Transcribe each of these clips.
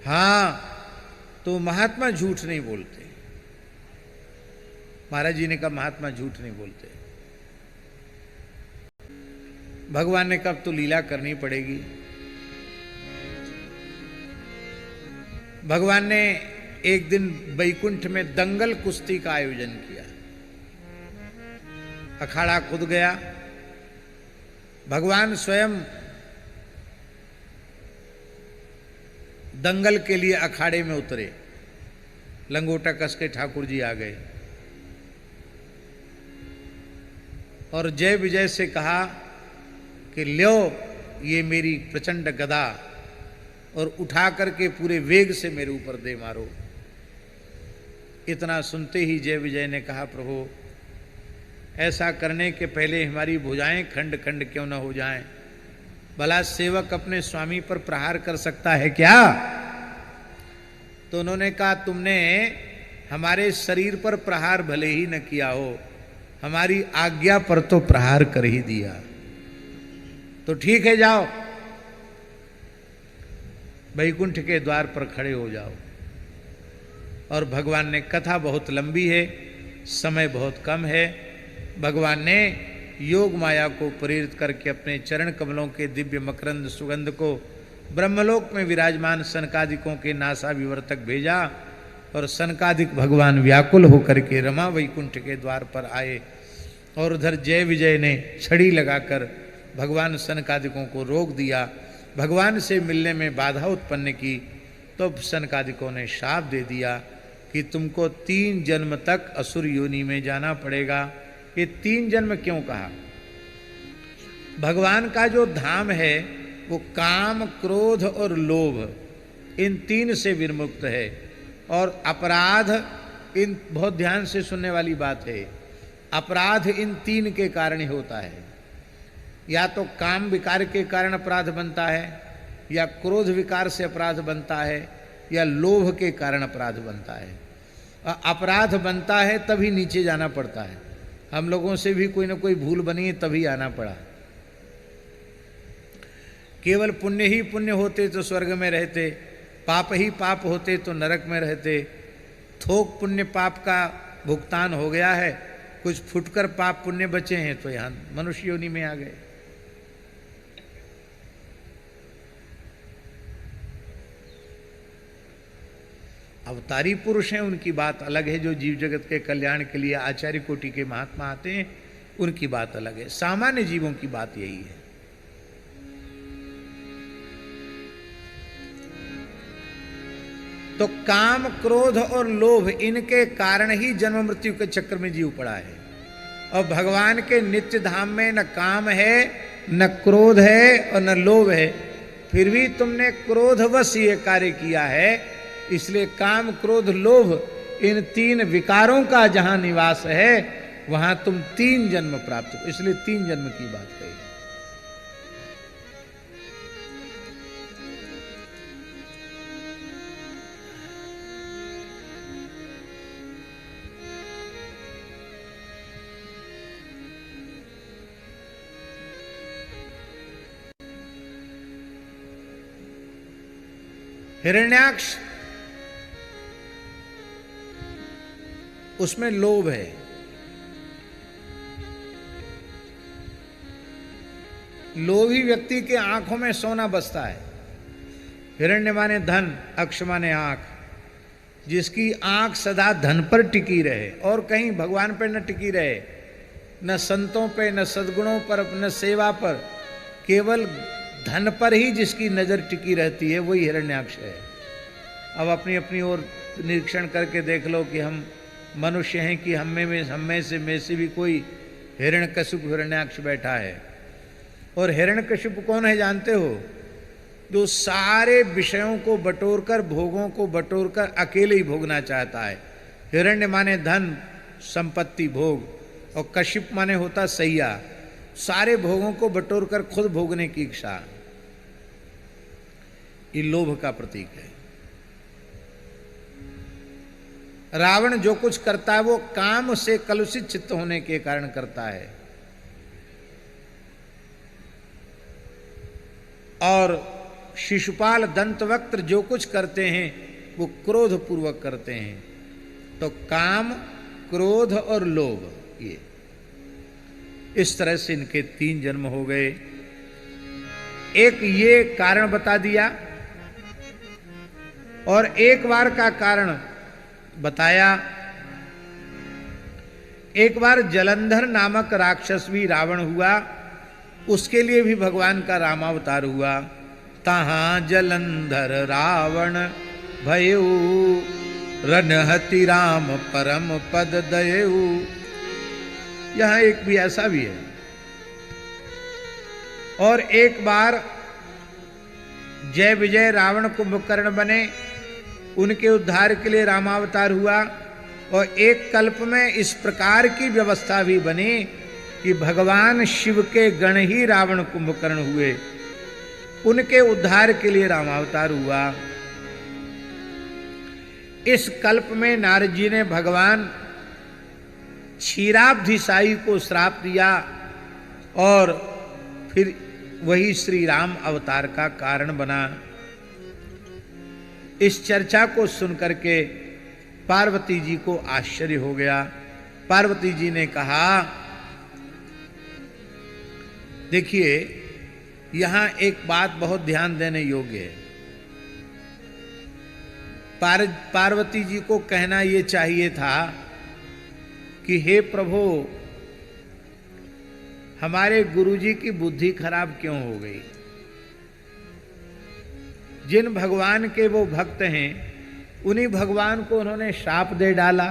हाँ, तो महात्मा झूठ नहीं बोलते। महाराज जी ने कहा महात्मा झूठ नहीं बोलते। भगवान ने कब तो लीला करनी पड़ेगी। भगवान ने एक दिन वैकुंठ में दंगल कुश्ती का आयोजन किया। अखाड़ा खुद गया। भगवान स्वयं दंगल के लिए अखाड़े में उतरे। लंगोटा कस के ठाकुर जी आ गए और जय विजय से कहा कि ल्यो ये मेरी प्रचंड गदा, और उठा करके पूरे वेग से मेरे ऊपर दे मारो। इतना सुनते ही जय विजय ने कहा प्रभु ऐसा करने के पहले हमारी भुजाएं खंड खंड क्यों न हो जाएं? भला सेवक अपने स्वामी पर प्रहार कर सकता है क्या? तो उन्होंने कहा तुमने हमारे शरीर पर प्रहार भले ही न किया हो, हमारी आज्ञा पर तो प्रहार कर ही दिया। तो ठीक है जाओ, वैकुंठ के द्वार पर खड़े हो जाओ। और भगवान ने, कथा बहुत लंबी है, समय बहुत कम है, भगवान ने योग माया को प्रेरित करके अपने चरण कमलों के दिव्य मकरंद सुगंध को ब्रह्मलोक में विराजमान सनकादिकों के नासा विवर तक भेजा। और सनकादिक भगवान व्याकुल होकर के रमा वैकुंठ के द्वार पर आए। और उधर जय विजय ने छड़ी लगाकर भगवान सनकादिकों को रोक दिया, भगवान से मिलने में बाधा उत्पन्न की। तो सनकादिकों ने शाप दे दिया कि तुमको 3 जन्म तक असुर योनि में जाना पड़ेगा। ये 3 जन्म क्यों कहा? भगवान का जो धाम है वो काम, क्रोध और लोभ इन 3 से विमुक्त है। और अपराध, इन बहुत ध्यान से सुनने वाली बात है, अपराध इन 3 के कारण ही होता है। या तो काम विकार के कारण अपराध बनता है, या क्रोध विकार से अपराध बनता है, या लोभ के कारण अपराध बनता है। अपराध बनता है तभी नीचे जाना पड़ता है। हम लोगों से भी कोई ना कोई भूल बनी है तभी आना पड़ा। केवल पुण्य ही पुण्य होते तो स्वर्ग में रहते, पाप ही पाप होते तो नरक में रहते। थोक पुण्य पाप का भुगतान हो गया है, कुछ फुटकर पाप पुण्य बचे हैं तो यहाँ मनुष्य योनि में आ गए। अवतारी पुरुष हैं, उनकी बात अलग है। जो जीव जगत के कल्याण के लिए आचार्य कोटि के महात्मा आते हैं उनकी बात अलग है। सामान्य जीवों की बात यही है। तो काम, क्रोध और लोभ इनके कारण ही जन्म मृत्यु के चक्र में जीव पड़ा है। और भगवान के नित्य धाम में न काम है, न क्रोध है और न लोभ है। फिर भी तुमने क्रोधवश ये कार्य किया है। इसलिए काम, क्रोध, लोभ इन 3 विकारों का जहां निवास है वहां तुम 3 जन्म प्राप्त हो। इसलिए 3 जन्म की बात कही। हिरण्याक्ष, उसमें लोभ है। लोभी व्यक्ति के आंखों में सोना बसता है। हिरण्य माने धन, अक्ष माने आंख। जिसकी आंख सदा धन पर टिकी रहे और कहीं भगवान पर न टिकी रहे, न संतों पे, न सद्गुणों पर, न सेवा पर, केवल धन पर ही जिसकी नजर टिकी रहती है वही हिरण्याक्ष है। अब अपनी अपनी ओर निरीक्षण करके देख लो कि हम मनुष्य हैं कि हम में से भी कोई हिरण्यकशिपु हिरण्याक्ष बैठा है। और हिरण्यकशिपु कौन है जानते हो? जो सारे विषयों को बटोरकर, भोगों को बटोरकर अकेले ही भोगना चाहता है। हिरण्य माने धन, संपत्ति, भोग, और कशिप माने होता सैया, सारे भोगों को बटोरकर खुद भोगने की इच्छा। ये लोभ का प्रतीक है। रावण जो कुछ करता है वो काम से कलुषित चित्त होने के कारण करता है। और शिशुपाल, दंतवक्त्र जो कुछ करते हैं वो क्रोध पूर्वक करते हैं। तो काम, क्रोध और लोभ, ये इस तरह से इनके 3 जन्म हो गए। एक ये कारण बता दिया और एक बार का कारण बताया। एक बार जलंधर नामक राक्षस भी रावण हुआ, उसके लिए भी भगवान का रामावतार हुआ। तहां जलंधर रावण भयऊ, रनहति राम परम पद दयऊ। यहां एक भी ऐसा भी है। और एक बार जय विजय रावण कुंभकर्ण बने, उनके उद्धार के लिए रामावतार हुआ। और एक कल्प में इस प्रकार की व्यवस्था भी बनी कि भगवान शिव के गण ही रावण कुंभकर्ण हुए, उनके उद्धार के लिए रामावतार हुआ। इस कल्प में नारद जी ने भगवान क्षीराब्धिसाई को श्राप दिया और फिर वही श्री राम अवतार का कारण बना। इस चर्चा को सुनकर के पार्वती जी को आश्चर्य हो गया। पार्वती जी ने कहा, देखिए यहां एक बात बहुत ध्यान देने योग्य है। पार्वती जी को कहना यह चाहिए था कि हे प्रभु, हमारे गुरुजी की बुद्धि खराब क्यों हो गई। जिन भगवान के वो भक्त हैं, उन्हीं भगवान को उन्होंने श्राप दे डाला,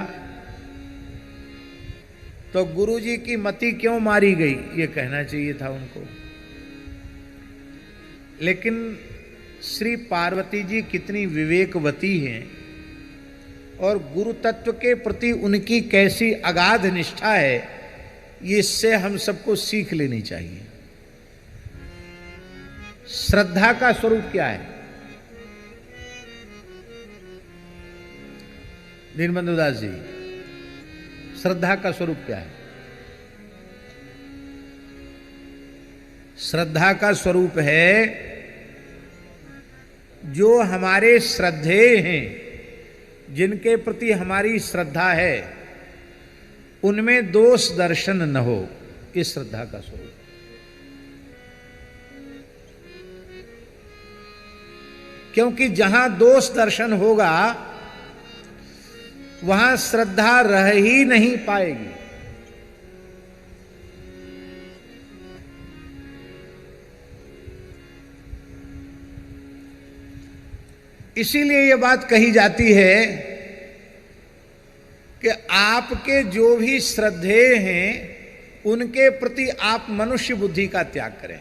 तो गुरुजी की मति क्यों मारी गई, ये कहना चाहिए था उनको। लेकिन श्री पार्वती जी कितनी विवेकवती हैं और गुरु तत्व के प्रति उनकी कैसी अगाध निष्ठा है, इससे हम सबको सीख लेनी चाहिए। श्रद्धा का स्वरूप क्या है? दीनबंधु दास जी, श्रद्धा का स्वरूप क्या है? श्रद्धा का स्वरूप है जो हमारे श्रद्धेय हैं, जिनके प्रति हमारी श्रद्धा है, उनमें दोष दर्शन न हो, इस श्रद्धा का स्वरूप। क्योंकि जहां दोष दर्शन होगा वहां श्रद्धा रह ही नहीं पाएगी। इसीलिए यह बात कही जाती है कि आपके जो भी श्रद्धेय हैं, उनके प्रति आप मनुष्य बुद्धि का त्याग करें।